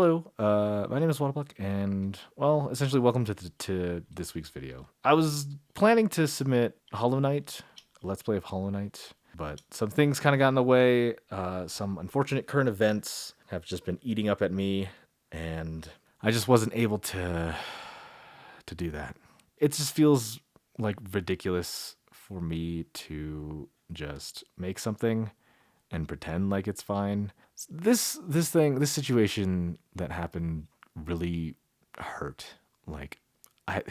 Hello, my name is Waterbuck, and well, essentially, welcome to this week's video. I was planning to submit Hollow Knight, a Let's Play of Hollow Knight, but some things kind of got in the way. Some unfortunate current events have just been eating up at me, and I just wasn't able to do that. It just feels like ridiculous for me to just make something and pretend like it's fine. This situation that happened really hurt. Like I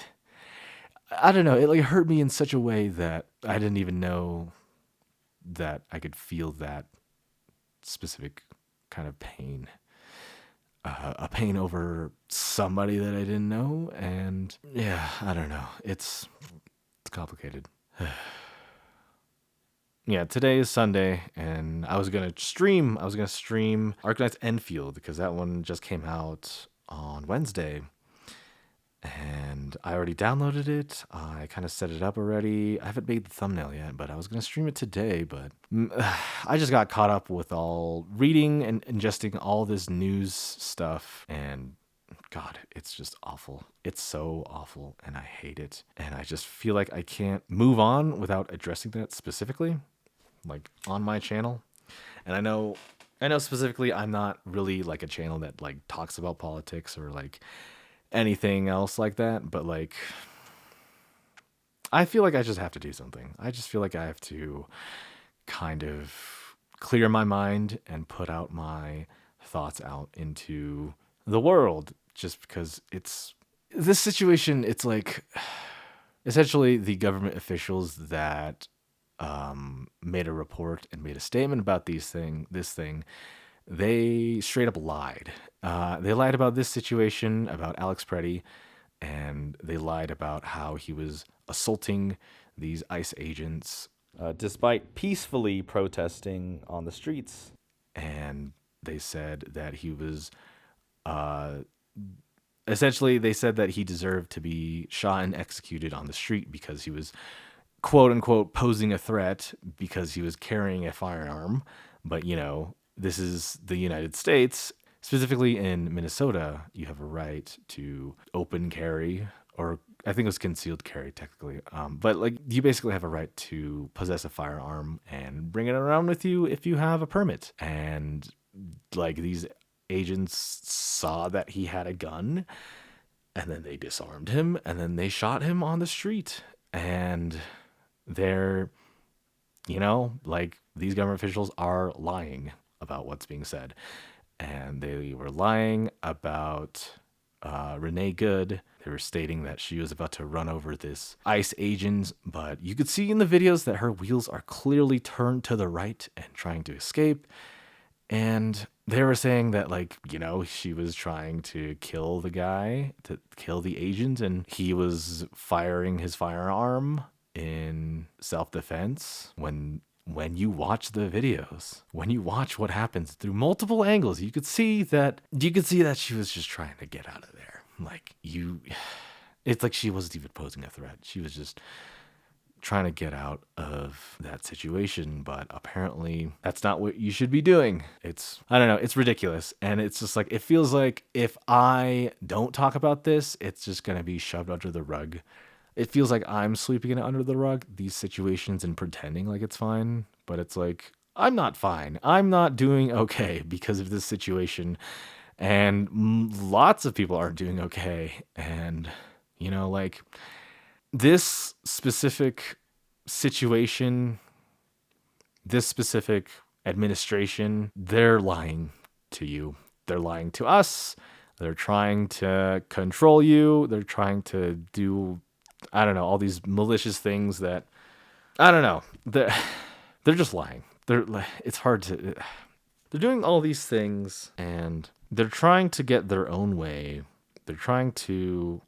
I don't know, it like hurt me in such a way that I didn't even know that I could feel that specific kind of pain. A pain over somebody that I didn't know, and yeah, I don't know. It's complicated. Yeah, today is Sunday, and I was gonna stream. I was gonna stream Arknight's Enfield because that one just came out on Wednesday, and I already downloaded it. I kind of set it up already. I haven't made the thumbnail yet, but I was gonna stream it today. But I just got caught up with all reading and ingesting all this news stuff, and God, it's just awful. It's so awful, and I hate it. And I just feel like I can't move on without addressing that specifically, like on my channel. And I know specifically I'm not really like a channel that like talks about politics or like anything else like that, but like I feel like I just have to do something. I just feel like I have to kind of clear my mind and put out my thoughts out into the world, just because it's this situation. It's like essentially the government officials that made a report and made a statement about this thing, they straight up lied. They lied about this situation, about Alex Preddy, and they lied about how he was assaulting these ICE agents despite peacefully protesting on the streets. and they said that he was uh, essentially they said that he deserved to be shot and executed on the street because he was quote unquote posing a threat because he was carrying a firearm. But this is the United States. Specifically in Minnesota, you have a right to open carry, or I think it was concealed carry technically. But like you basically have a right to possess a firearm and bring it around with you if you have a permit. And like these agents saw that he had a gun, and then they disarmed him, and then they shot him on the street. And they're, like these government officials are lying about what's being said. And they were lying about Renee Good. They were stating that she was about to run over this ICE agent, but you could see in the videos that her wheels are clearly turned to the right and trying to escape. And they were saying that, like, she was trying to kill the guy, to kill the agent, and he was firing his firearm in self-defense. When you watch the videos, when you watch what happens through multiple angles, you could see that she was just trying to get out of there. It's like she wasn't even posing a threat. She was just trying to get out of that situation, but apparently that's not what you should be doing. I don't know, it's ridiculous. And it's just like, it feels like if I don't talk about this, it's just going to be shoved under the rug. It feels like I'm sweeping it under the rug, these situations, and pretending like it's fine. But it's like, I'm not fine. I'm not doing okay because of this situation. And lots of people aren't doing okay. And, like this specific situation, this specific administration, they're lying to you. They're lying to us. They're trying to control you. They're trying to do, I don't know, all these malicious things that, I don't know. They're just lying. It's hard to. They're doing all these things, and they're trying to get their own way. They're trying to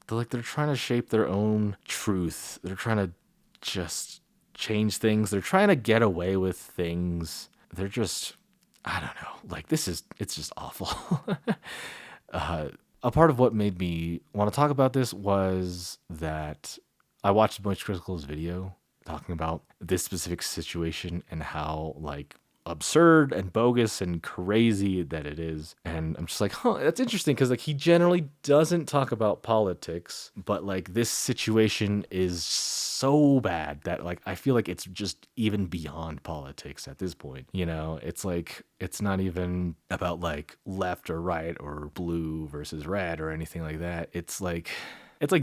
shape their own truth. They're trying to just change things. They're trying to get away with things. They're just, I don't know. Like it's just awful. A part of what made me want to talk about this was that I watched MoistCritikal video talking about this specific situation and how like absurd and bogus and crazy that it is. And I'm just like, huh, that's interesting, because like he generally doesn't talk about politics, but like this situation is so bad that like I feel like it's just even beyond politics at this point. You know, it's like it's not even about like left or right or blue versus red or anything like that. It's like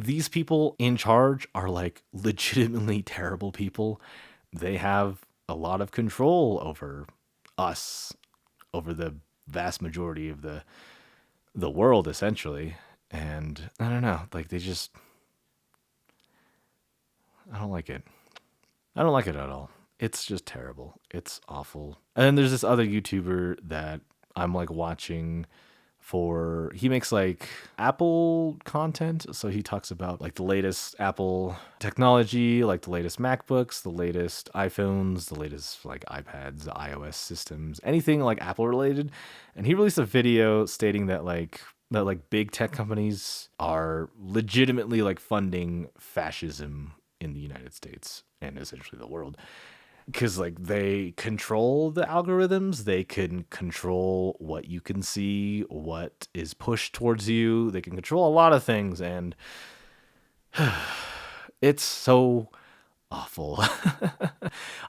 these people in charge are like legitimately terrible people. They have a lot of control over us, over the vast majority of the world essentially. And I don't know, like they just I don't like it. I don't like it at all. It's just terrible. It's awful. And then there's this other YouTuber that I'm like watching for, he makes like Apple content. So he talks about like the latest Apple technology, like the latest MacBooks, the latest iPhones, the latest like iPads, the iOS systems, anything like Apple related. And he released a video stating that like big tech companies are legitimately like funding fascism in the United States and essentially the world, because like they control the algorithms, they can control what you can see, what is pushed towards you, they can control a lot of things, and it's so awful.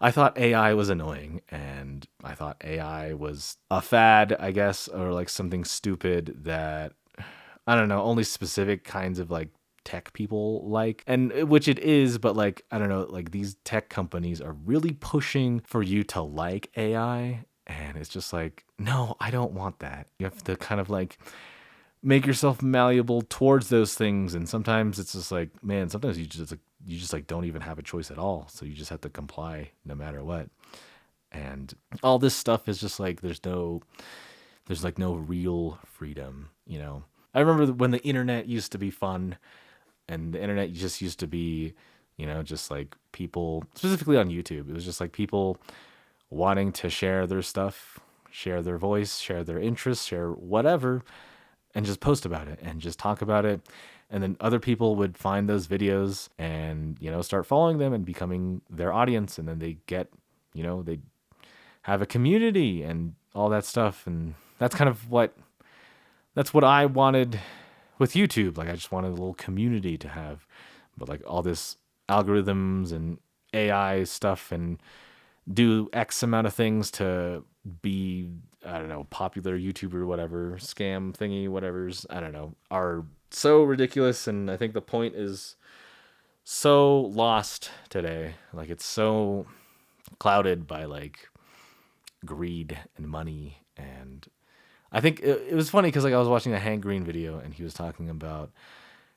I thought AI was annoying, and I thought AI was a fad, I guess, or like something stupid that I don't know, only specific kinds of like tech people like, and which it is, but like I don't know, like these tech companies are really pushing for you to like AI, and it's just like, no, I don't want that. You have to kind of like make yourself malleable towards those things, and sometimes it's just like, man, sometimes you just like don't even have a choice at all, so you just have to comply no matter what. And all this stuff is just like there's like no real freedom, you know. I remember when the internet used to be fun, and the internet just used to be, you know, just like people, specifically on YouTube, it was just like people wanting to share their stuff, share their voice, share their interests, share whatever, and just post about it and just talk about it. And then other people would find those videos and, you know, start following them and becoming their audience. And then they get, you know, they have a community and all that stuff. And that's what I wanted with YouTube. Like I just wanted a little community to have, but like all this algorithms and AI stuff and do X amount of things to be, I don't know, popular YouTuber, whatever, scam thingy, whatever's, I don't know, are so ridiculous. And I think the point is so lost today. Like it's so clouded by like greed and money. And I think it was funny because like I was watching a Hank Green video and he was talking about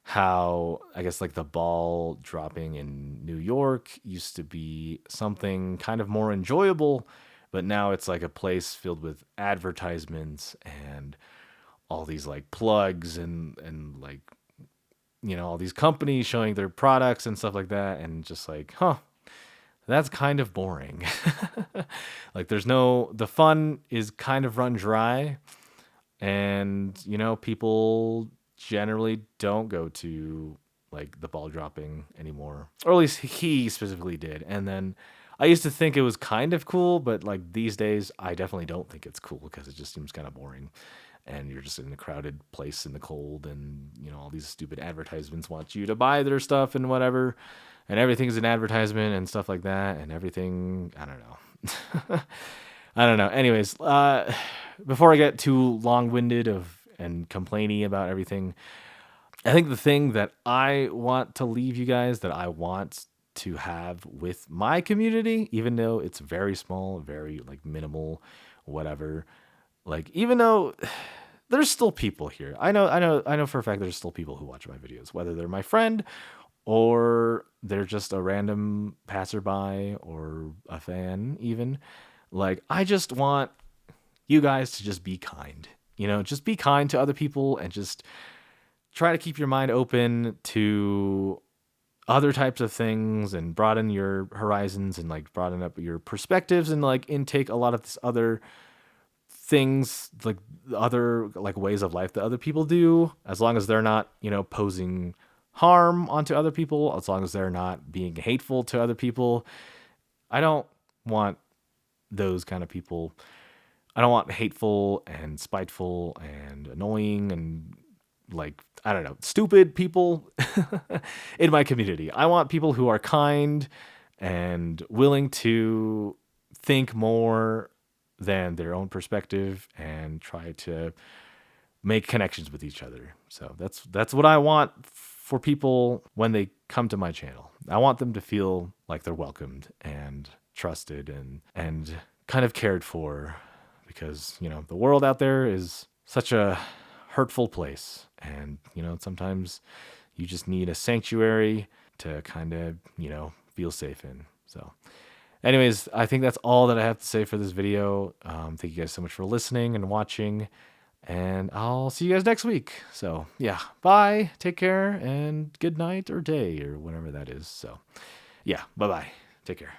how I guess like the ball dropping in New York used to be something kind of more enjoyable, but now it's like a place filled with advertisements and all these like plugs and like, you know, all these companies showing their products and stuff like that, and just like, huh, that's kind of boring. Like the fun is kind of run dry, and you know, people generally don't go to like the ball dropping anymore, or at least he specifically did. And then I used to think it was kind of cool, but like these days I definitely don't think it's cool because it just seems kind of boring, and you're just in a crowded place in the cold, and you know, all these stupid advertisements want you to buy their stuff and whatever, and everything's an advertisement and stuff like that, and everything, I don't know. I don't know. Anyways, before I get too long-winded and complaining about everything, I think the thing that I want to leave you guys, that I want to have with my community, even though it's very small, very like minimal, whatever, like even though there's still people here, I know for a fact there's still people who watch my videos, whether they're my friend or they're just a random passerby or a fan even. Like, I just want you guys to just be kind, you know, just be kind to other people, and just try to keep your mind open to other types of things, and broaden your horizons, and like broaden up your perspectives, and like intake a lot of this other things, like other like ways of life that other people do, as long as they're not, you know, posing harm onto other people, as long as they're not being hateful to other people. I don't want those kind of people. I don't want hateful and spiteful and annoying and, like, I don't know, stupid people in my community. I want people who are kind and willing to think more than their own perspective and try to make connections with each other. So that's what I want for people when they come to my channel. I want them to feel like they're welcomed and trusted and kind of cared for, because, you know, the world out there is such a hurtful place, and, you know, sometimes you just need a sanctuary to kind of, you know, feel safe in. So anyways, I think that's all that I have to say for this video. Thank you guys so much for listening and watching, and I'll see you guys next week. So yeah, bye, take care, and good night or day or whatever that is. So yeah, bye bye, take care.